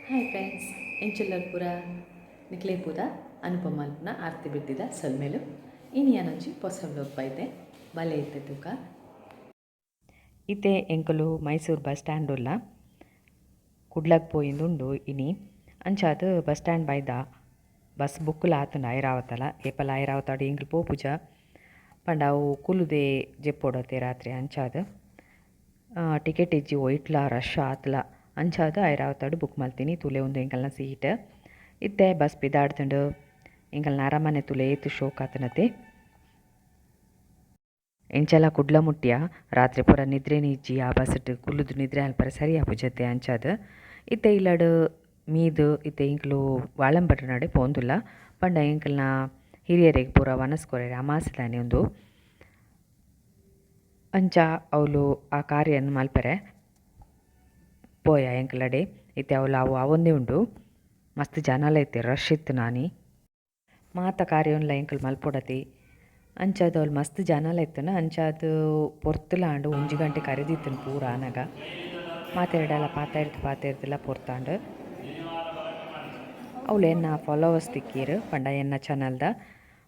Hi friends ಎಂಚುಲ್ಲರ್ ಪೂರ ನಿಕ್ಲೆ ಪೂರ ಅನುಪಮ ಮಲ್ಪನ ಆರ್ತಿ ಬಿಟ್ಟಿದ ಸೊಲ್ಮೇಲು ಇನಿಯನೊಂಜಿ ಪೊಸ ವ್ಲಾಗ್ ಬೈತೆ ಬಲೆ ಇತ್ತೆ ತೂಕ ಇತ್ತೆ ಎಂಕುಲು ಮೈಸೂರು ಬಸ್ ಸ್ಟ್ಯಾಂಡ್ ಉಲ್ಲ ಕುಡ್ಲಗ್ ಪೋಯಿಂದುಂಡು ಇನಿ ಅಂಚಾದ್ ಬಸ್ ಸ್ಟ್ಯಾಂಡ್ ಬೈದ ಬಸ್ ಬುಕ್ಕುಲ ಆತುಂಡು ಐರಾವತಲ ಏಪಲ ಐರಾವತಾಡು ಎಂಕ್ಲು ಪೋಪುಜ ಪಂಡ ಅವು ಕುಲುದೆ ಜೆಪ್ಪೊಡತೆ ರಾತ್ರಿ ಅಂಚಾದ್ ಟಿಕೆಟ್ ಇಜ್ಜಿ ಒಯ್ಟ್ಲ ರಶ್ ಆತ್ಲ ಅಂಚಾದ್ ಐರಾವತಾಡು ಬುಕ್ ಮಲ್ತೀನಿ ತುಲೆ ಉಂದು ಎಂಕಲ್ನ ಸೀಟ್ ಇತ್ತೆ ಬಸ್ ಪಿದಾಡ್ತುಂಡು ಎಂಕಲ್ನ ಅರಮನೆ ತುಲೆ ಏತು ಶೋಕ್ ಆತನತೆ ಎಂಚಲ ಕುಡ್ಲ ಮುಟ್ಟಿಯ ರಾತ್ರಿ ಪೂರ ನಿದ್ರೆನಿ ಇಜ್ಜಿ ಆ ಬಸ್ಟ್ ಕುಲ್ಲುದು ನಿದ್ರೆ ಅಲ್ಪರ ಸರಿ ಆಪುಜತೆ ಅಂಚಾದ್ ಇತ್ತೆ ಇಲ್ಲಡ್ ಮೀದು ಇತ್ತೆ ಎಂಕ್ಲು ವಾಳಂಬಟ್ರ ನಡೆ ಪೋಂದುಲ್ಲ ಪಂಡ ಎಂಕಲ್ನ ಹಿರಿಯರಿಗೆ ಪೂರ ವನಸ್ಕೊರೆರೆ ಅಮಾಸದಾನೆ ಉಂದು ಅಂಚ ಅವಳು ಆ ಕಾರ್ಯನ ಮಲ್ಪರೆ ಪೋಯ ಎಂಕ್ಲಡೆ ಇತ್ತೆ ಅವಳು ಅವೊಂದೇ ಉಂಡು ಮಸ್ತ್ ಜನಲ ಇತ್ತೆ ರಶ್ ಇತ್ತು ನಾನಿ ಮಾತ ಕಾರ್ಯನ್ಲ ಎಂಕಲ್ ಮಲ್ಪೊಡತಿ ಅಂಚಾದ ಅವಳು ಮಸ್ತ್ ಜನಲ ಇತ್ತನ ಅಂಚಾದ ಪೊರ್ತುಲಾಂಡು 1 ಗಂಟೆ ಕರೆದಿತ್ತನು ಪೂರ ಆನಗ ಮಾತೆರಡಲ ಪಾತೆರ್ತಿಲ್ಲ ಪೊರ್ತಾಂಡು ಅವಳು ಎನ್ನ ಫಾಲೋವರ್ಸ್ ತಿಕ್ಕೀರು ಪಂಡ ಎನ್ನ ಚಾನಲ್ದ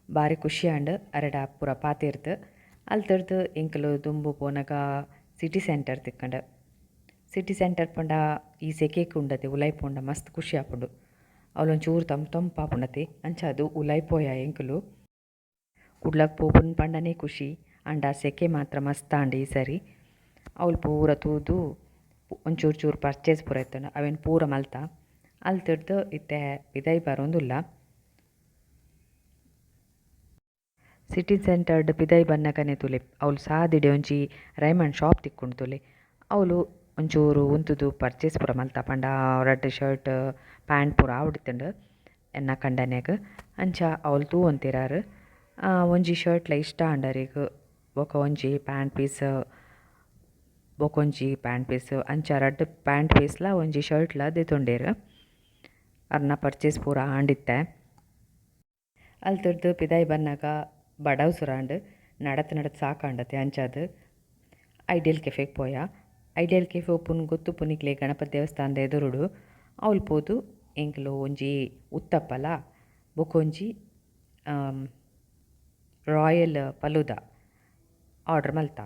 ಬಾರಿ ಖುಷಿ ಆಂಡ್ ಅರೆಡ ಪೂರ ಪಾತೆರ್ದು ಅಲ್ತರ್ದು ಎಂಕಲು ದುಂಬು ಪೋನಗ ಸಿಟಿ ಸೆಂಟರ್ ತಿಕ್ಕಂಡು ಸಿಟಿ ಸೆಂಟರ್ ಪಂಡ ಈ ಸೆಕೆಕ್ ಉಂಡತೆ ಉಲೈಪೋಂಡ ಮಸ್ತ್ ಖುಷಿ ಆಪುಂಡು ಅವಳೊಂಚೂರು ತಂಪಾಪುಂಡತೆ ಅಂಚಾದು ಉಲೈಪೋಯ ಎಂಕುಲು ಕುಡ್ಲಕ್ ಪೋಪುನ್ ಪಂಡನೇ ಖುಷಿ ಅಂಡ ಸೆಕೆ ಮಾತ್ರ ಮಸ್ತ್ ಆಂಡ್ ಈ ಸರಿ ಅವಳು ಪೂರ ತೂದು ಒಂಚೂರು ಪರ್ಚೇಸ್ ಪೂರ ಇತ್ತಂಡು ಅವೇನು ಪೂರ ಮಲ್ತ ಅಲ್ತಿಡ್ದು ಇತ್ತೆ ಬಿದೈ ಬರೋಂದುಲ್ಲ ಸಿಟಿ ಸೆಂಟರ್ಡ್ ಪಿದೈ ಬನ್ನಗನೆ ತುಲೆ ಅವಳು ಸಾದಿಡೆ ಒಂಜಿ ರೈಮಂಡ್ ಶಾಪ್ ತಿಕ್ಕೊಂಡು ತುಲೆ ಅವಳು ಒಂಚೂರು ಉಂತುದು ಪರ್ಚೇಸ್ ಪೂರ ಮಲ್ತ ಪಂಡ ರೆಡ್ ಶರ್ಟ್ ಪ್ಯಾಂಟ್ ಪೂರ ಆವಡಿತ್ತಂಡು ಎನ್ನ ಕಂಡನ್ಯಾಗ ಅಂಚ ಅವಳು ತೂ ಅಂತಿರಾರು ಒಂಜಿ ಶರ್ಟ್ಲ ಇಷ್ಟ ಆಂಡರಿಗೆ ಬೊಕ ಒಂಜಿ ಪ್ಯಾಂಟ್ ಪೀಸ್ ಅಂಚ ರೆಡ್ ಪ್ಯಾಂಟ್ ಪೀಸ್ಲ ಒಂಜಿ ಶರ್ಟ್ಲ ದೆತೊಂಡೇರು ಅರ್ನ ಪರ್ಚೇಸ್ ಪೂರ ಆಂಡಿತ್ತೆ ಅಲ್ತರ್ದು ಪಿದಾಯಿ ಬನ್ನಾಗ ಬಡವು ಸುರಾಂಡ್ ನಡತ್ ಸಾಕಾಂಡತೆ ಅಂಚಾದ್ ಐಡಿಯಲ್ ಕೆಫೆಗೆ ಪೋಯ ಐಡಿಯಲ್ ಕೆಫೆ ಒಪ್ಪುನ್ ಗೊತ್ತು ಪುನಿಕ್ಲೆ ಗಣಪತಿ ದೇವಸ್ಥಾನದ ಎದುರುಡು ಅವಳು ಪೋದು ಎಂಕ್ಲು ಒಂಜಿ ಉತ್ತಪ್ಪಲ ಬೊಕೊಂಜಿ ರಾಯಲ್ ಫಲೂದ ಆರ್ಡ್ರ್ ಮಲ್ತ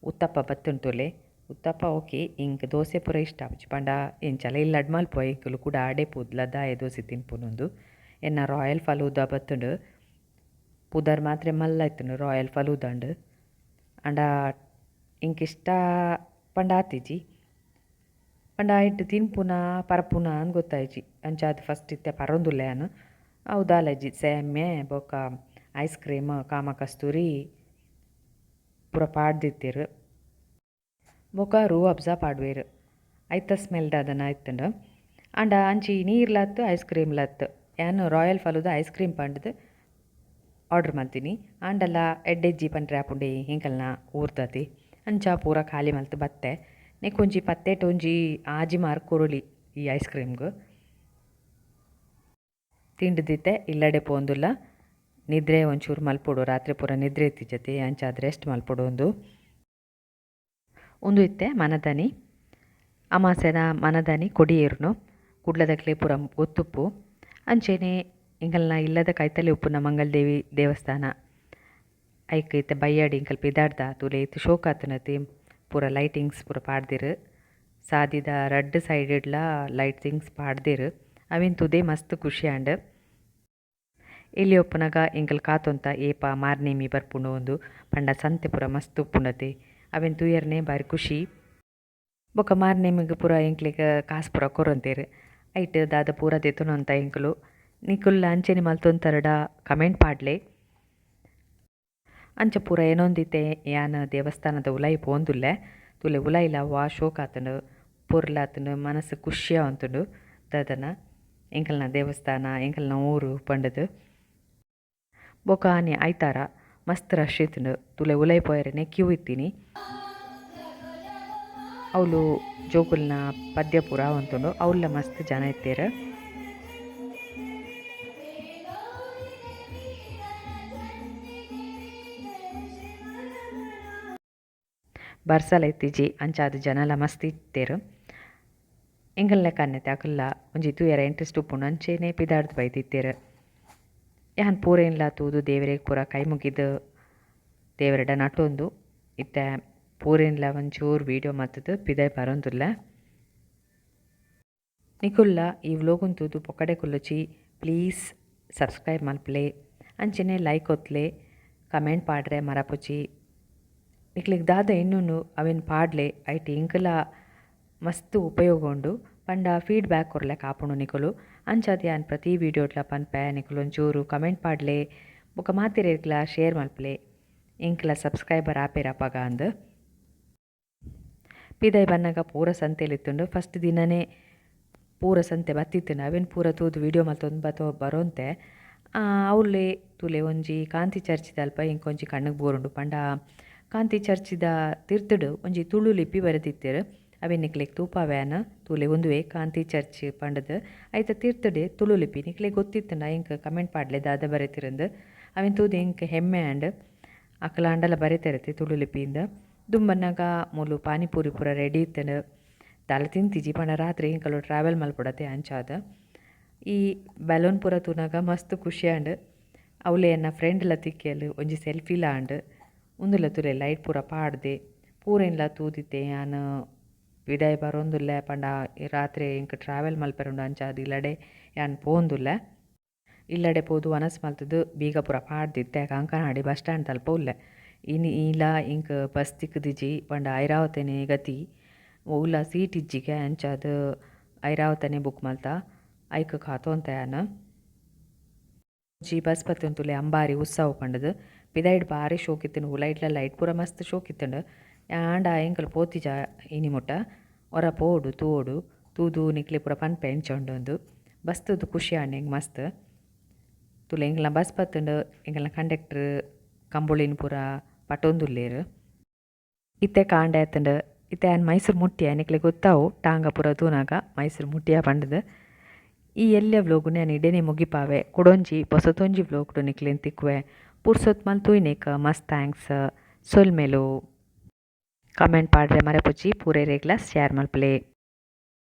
ಉತ್ತಪ್ಪ ಬತ್ತುಂಟುಲೆ ಉತ್ತಪ್ಪ ಓಕೆ ಇಂಕ್ ದೋಸೆ ಪೂರ ಇಷ್ಟ ಆಪುಜಿ ಪಂಡ ಎಂಚಲ ಇಲ್ಲಡ್ ಮಲ್ಪೊಯ ಎಂಕುಲು ಕೂಡ ಆಡೆ ಪೋದ್ಲ ದಾಯ ದೋಸೆ ತಿನ್ಪುನೊಂದು ಎನ್ನ ರಾಯಲ್ ಫಲೂದ ಬತ್ತುಂಡು ಪುದರ್ ಮಾತ್ರ ಮಲ್ಲ ಇತ್ತುಂಡು ರಾಯಲ್ ಫಲೂದಂಡು ಅಂಡ ಇಂಕ್ ಇಷ್ಟ ಪಂಡ ಆತಿಜಿ ಪಂಡ ಇಟ್ಟು ತಿನ್ಪುನ ಪರಪುನ ಅಂತ ಗೊತ್ತಾಯ್ಜಿ ಅಂಚಾದ ಫಸ್ಟ್ ಇತ್ತೆ ಪರೊಂದುಲ್ಲೆ ಅನು ಹೌದಾಲಜ್ಜಿ ಸೇಮ್ಯೆ ಬೊಕ ಐಸ್ ಕ್ರೀಮ್ ಕಾಮ ಕಸ್ತೂರಿ ಪೂರ ಪಾಡ್ದಿತ್ತಿರು ಬೊಕ ರೂ ಅಬ್ಸಾ ಪಾಡ್ವೇರು ಐತ ಸ್ಮೆಲ್ದ ಅದನ್ನು ಆಯ್ತಂಡು ಅಂಡ ಅಂಚಿ ನೀರ್ಲತ್ತು ಐಸ್ ಕ್ರೀಮ್ ಲತ್ತು ಏನು ರಾಯಲ್ ಫಲೂದ ಐಸ್ ಕ್ರೀಮ್ ಪಂಡ್ದು ಆರ್ಡ್ರ್ ಮಾಡ್ತೀನಿ ಆಂಡಲ್ಲ ಎಡ್ಡೆಜ್ಜಿ ಪಂಡ್ರೆ ಆಪುಂಡೆ ಹಿಂಕಲ್ನ ಊರ್ತತಿ ಅಂಚ ಪೂರ ಖಾಲಿ ಮಲ್ತು ಬತ್ತೆ ನೆಕ್ಕೊಂಜಿ ಪತ್ತೇಟ್ ಒಂಜಿ ಆಜಿ ಮಾರ್ಕ್ ಕೊರುಲಿ ಈ ಐಸ್ ಕ್ರೀಮ್ಗು ತಿಂಡಿದಿತ್ತೆ ಇಲ್ಲಡೆ ಪೋಂದುಲ್ಲ ನಿದ್ರೆ ಒಂಚೂರು ಮಲ್ಪೊಡು ರಾತ್ರಿ ಪೂರ ನಿದ್ರೆ ಇತ್ತಿಜತೆ ಅಂಚಾದ ರೆಸ್ಟ್ ಮಲ್ಪೊಡು ಒಂದು ಇತ್ತೆ ಮನದನಿ ಅಮಾಸೆನ ಮನದನಿ ಕೊಡಿಯೇರುನು ಕುಡ್ಲದಕ್ಲೆ ಪೂರ ಗೊತ್ತುಪ್ಪು ಅಂಚೆನೆ ಇಂಕಲ್ನ ಇಲ್ಲದ ಕೈತಲೆ ಉಪ್ಪುನ ಮಂಗಲದೇವಿ ದೇವಸ್ಥಾನ ಐಕ್ ಇತ್ತೆ ಬಯ್ಯಾಡಿ ಇಂಕಲ್ ಪಿದಾಡ್ದ ತುಲೆ ಇತ್ತು ಶೋಕ್ ಆತನತಿ ಪೂರ ಲೈಟಿಂಗ್ಸ್ ಪೂರ ಪಾಡ್ದಿರು ಸಾದಿದ ರೆಡ್ ಸೈಡೆಡ್ಲ ಲೈಟಿಂಗ್ಸ್ ಪಾಡ್ದಿರು ಅವಿನ್ ತುದೆ ಮಸ್ತ್ ಖುಷಿ ಆಂಡ್ ಇಲ್ಲಿ ಒಪ್ಪುನಗ ಇಂಕಲ್ ಕಾತೊಂತ ಏಪ ಮಾರ್ನೇಮಿ ಬರ್ಪುಂಡು ಒಂದು ಪಂಡ ಸಂತೆ ಪೂರ ಮಸ್ತ್ ಉಪ್ಪುಂಡತೆ ಅವೆನ್ ತೂಯರ್ನೆ ಬಾರಿ ಖುಷಿ ಬೊಕ ಮಾರ್ನೇಮಿಗೆ ಪೂರ ಎಂಕ್ಲಿಗೆ ಕಾಸು ಪೂರ ಕೊರೊಂತೇರು ಐಟ್ ದಾದ ಪೂರ ದೆತುನೊಂತ ಎಂಕುಲು ನಿಕುಲ್ಲ ಅಂಚೆನೆ ಮಲ್ತೊಂತರಡ ಕಮೆಂಟ್ ಪಾಡ್ಲೆ ಅಂಚ ಪೂರ ಏನೊಂದಿತ್ತೆ ಯಾನ್ ದೇವಸ್ಥಾನದ ಉಲೈ ಪೋಂದುಲ್ಲೆ ತುಲೆ ಉಲೈಲ ವಾ ಶೋಕ್ ಆತುಂಡು ಪೊರ್ಲಾತುಂಡು ಮನಸ್ಸು ಖುಷಿ ಆವಂತುಂಡು ದಾದನ ಎಂಕಲ್ನ ದೇವಸ್ಥಾನ ಎಂಕಲ್ನ ಊರು ಪಂಡದು ಬೊಕ ಆನೆ ಐತಾರ ಮಸ್ತ್ ರಶ್ ಇತ್ತುಂಡು ತುಲೆ ಉಲೈ ಪೋಯರೆನೆ ಕ್ಯೂ ಇತ್ತೀನಿ ಅವಳು ಜೋಕುಲ್ನ ಪದ್ಯ ಪೂರ ಆವಂತುಂಡು ಅವಳ ಮಸ್ತ್ ಜನ ಇತ್ತೇರು ಬರ್ಸಲ ಇತ್ತಿಜಿ ಅಂಚಾದ ಜನಲ ಮಸ್ತ್ ಇತ್ತೇರು ಎಂಗಲ್ ಲೆಕ್ಕನ್ನೆತ್ತೆ ಅಕಲ್ಲ ಒಂಜಿ ತೂಯರ ಇಂಟ್ರೆಸ್ಟ್ ಉಪ್ಪುಂಡು ಅಂಚೆನೆ ಪಿದಾಡ್ದು ಬೈದಿತ್ತೆರ್. ಯಾನ್ ಪೂರೆನ್ಲ ತೂದು ದೇವರೆಗ್ ಪೂರ ಕೈ ಮುಗಿದು ದೇವರಡ ನಟೊಂದು ಇತ್ತೆ ಪೂರೆನ್ಲ ಒಂಚೂರು ವೀಡಿಯೋ ಮತ್ತದು ಪಿದಾಯ್ ಬರೊಂದುಲ್ಲ. ನಿಕುಲ್ಲ ಈ ವ್ಲೋಗುನ್ ತೂದು ಪೊಕ್ಕಡೆ ಕುಲ್ಲುಚಿ ಪ್ಲೀಸ್ ಸಬ್ಸ್ಕ್ರೈಬ್ ಮಲ್ಪಲೆ ಅಂಚೆನೆ ಲೈಕ್ ಒತ್ತಲೆ ಕಮೆಂಟ್ ಪಾಡ್ರೆ ಮರಪುಚಿ ನಿಕ್ಲಿಗ್ ದಾದ ಇನ್ನೂನು ಅವೆನ್ ಪಾಡ್ಲೆ ಐಟಿ ಇಂಕಲ ಮಸ್ತ್ ಉಪಯೋಗ ಉಂಡು ಪಂಡ ಫೀಡ್ಬ್ಯಾಕ್ ಕೊರ್ಲೆ ಕಾಪುಂಡು ನಿಕುಲು ಅಂಚಾದ ಯಾನ್ ಪ್ರತಿ ವೀಡಿಯೋಡ್ಲ ಪನ್ಪೆ ನಿಕುಲು ಒಂಚೂರು ಕಮೆಂಟ್ ಪಾಡ್ಲೆ ಬೊಕ ಮಾತಿರೆಗ್ಲ ಶೇರ್ ಮಲ್ಪಲೆ ಇಂಕ್ಲ ಸಬ್ಸ್ಕ್ರೈಬರ್ ಆಪೇರಪ್ಪಗ ಅಂದ್ ಪಿದಾಯ್ ಬನ್ನಗ ಪೂರ ಸಂತೆಲಿತ್ತುಂಡು ಫಸ್ಟ್ ದಿನನೇ ಪೂರ ಸಂತೆ ಬತ್ತಿತ್ತುಂಡು ಅವೆನ್ ಪೂರ ತೂದು ವೀಡಿಯೋ ಮಲ್ತೊಂದು ಬರೋಂತೆ ಅವಳೆ ತುಲೆ ಒಂಜಿ ಕಾಂತಿ ಚರ್ಚಿದ ಅಲ್ಪ ಇಂಕೊಂಜಿ ಕಣ್ಣಿಗೆ ಬೋರುಂಡು ಪಂಡ ಕಾಂತಿ ಚರ್ಚಿದ ತಿರ್ತುಡು ಒಂಜಿ ತುಳು ಲಿಪಿ ಬರೆದಿತ್ತೆರ್ ಅವೆನ್ ನಿಕ್ಲೆಗ್ ತೂಪಾವ್ಯಾನ ತೂಲೆ ಒಂದುವೆ ಕಾಂತಿ ಚರ್ಚ್ ಪಂಡದು ಐತ ತಿರ್ತುಡೆ ತುಳು ಲಿಪಿ ನಿಕ್ಲೆಗ್ ಗೊತ್ತಿತ್ತುಂಡ ಇಂಕ್ ಕಮೆಂಟ್ ಪಾಡ್ಲೆ ದಾದ ಬರೆತಿರಂದು ಅವೆನ್ ತೂದು ಇಂಕ್ ಹೆಮ್ಮೆ ಆಂಡ್ ಅಕಲ ಅಂಡಲ ಬರೆತಿರತ್ತೆ ತುಳು ಲಿಪಿಯಿಂದ ದುಂಬನ್ನಾಗ ಮೂಲು ಪಾನಿಪೂರಿ ಪೂರ ರೆಡಿ ಇತ್ತಂಡು ದಾಲ ತಿಂತಿಜಿ ಪಂಡ ರಾತ್ರಿ ಇಂಕಲು ಟ್ರಾವೆಲ್ ಮಲ್ಪಡತ್ತೆ ಅಂಚಾದ ಈ ಬಲೂನ್ ಪೂರ ತೂನಾಗ ಮಸ್ತ್ ಖುಷಿ ಆಂಡ್ ಅವಳೆ ಎನ್ನ ಫ್ರೆಂಡ್ಲ ತಿಕ್ಕೆಲು ಒಂಜಿ ಸೆಲ್ಫಿಲ ಆಂಡ್ ಉಂದುಲ ತುಲೆ ಲೈಟ್ ಪೂರ ಪಾಡ್ದೆ ಪೂರೆನ್ಲ ತೂದಿತ್ತೆ ಯಾನ್ ವಿದಾಯ ಬರೊಂದುಲ್ಲೆ ಪಂಡ ರಾತ್ರಿ ಇಂಕ್ ಟ್ರಾವೆಲ್ ಮಲ್ಪೆರುಂಡು ಅಂಚಾದ ಇಲ್ಲಡೆ ಯಾನ್ ಪೋಂದುಲ್ಲೆ ಇಲ್ಲಡೆ ಪೋದು ವನಸ್ ಮಲ್ತದು ಬೀಗ ಪೂರ ಪಾಡ್ದಿತ್ತೆ ಕಂಕನಾಡಿ ಬಸ್ ಸ್ಟ್ಯಾಂಡ್ ತಲ್ಪ ಉಲ್ಲೆ ಇಲ್ಲ ಇಂಕ್ ಬಸ್ ತಿಕ್ಕದಿಜಿ ಪಂಡ ಐರಾವತನೆ ಗತಿ ಉಲ್ಲ ಸೀಟ್ ಇಜ್ಜಿಗೆ ಅಂಚಾದ ಐರಾವತನೆ ಬುಕ್ ಮಲ್ತ ಐಕ್ ಕಾತೋಂತ ಯಾನ್ ಜಿ ಬಸ್ ಬತ್ತುಂತುಲೆ ಅಂಬಾರಿ ಉತ್ಸವ ಪಂಡದು ಪಿದಾಯ್ಡ್ ಬಾರಿ ಶೋಕಿತ್ತುಂಡು ಲೈಟ್ಲ ಲೈಟ್ ಪೂರ ಮಸ್ತ್ ಶೋಕಿತ್ತುಂಡು ಆಂಡ ಎಂಕಲ್ ಪೋತಿಜ ಇನಿ ಮುಟ್ಟ ಹೊರ ಪೋಡು ತೋಡು ತೂದು ನಿಕ್ಲೆ ಪೂರ ಪನ್ಪೆ ಎಂಚೊಂಡು ಬಸ್ ತೂದು ಖುಷಿ ಆಂಡ್ ಎಂಗ್ ಮಸ್ತ್ ತುಲೆ ಎಂಗ್ಲ ಬಸ್ ಬತ್ತುಂಡು ಎಂಗಲ್ನ ಕಂಡಕ್ಟರ್ ಕಂಬೊಳಿನ ಪೂರ ಪಟೊಂದುಲ್ಲೇರು ಇತ್ತೆ ಕಾಂಡ ಎತ್ತಂಡು ಇತ್ತೆ ಆನ್ ಮೈಸೂರು ಮುಟ್ಟಿಯ ನಿಕ್ಲೆ ಗೊತ್ತಾವು ಟಾಂಗ ಪೂರ ತೂನಾಗ ಮೈಸೂರು ಮುಟ್ಟಿಯ ಪಂಡದು ಈ ಎಲ್ಲ ವ್ಲೋಗು ನಾನು ಇಡೇನೆ ಮುಗಿಪಾವೆ ಕೊಡೊಂಜಿ ಹೊಸತೊಂಜಿ ವ್ಲೋಗ್ಡು ನಿಕ್ಲೆನ್ ತಿಕ್ಕುವೆ ಪುರ್ಸೊತ್ ಮಲ್ತುಯ್ನೇಕ ಮಸ್ತ್ ಥ್ಯಾಂಕ್ಸ್ ಸೊಲ್ಮೆಲು ಕಮೆಂಟ್ ಪಾಡ್ರೆ ಮರೆಪುಜಿ ಪೂರೆ ರೇಗ್ಲ ಶೇರ್ ಮಲ್ಪಲೆ.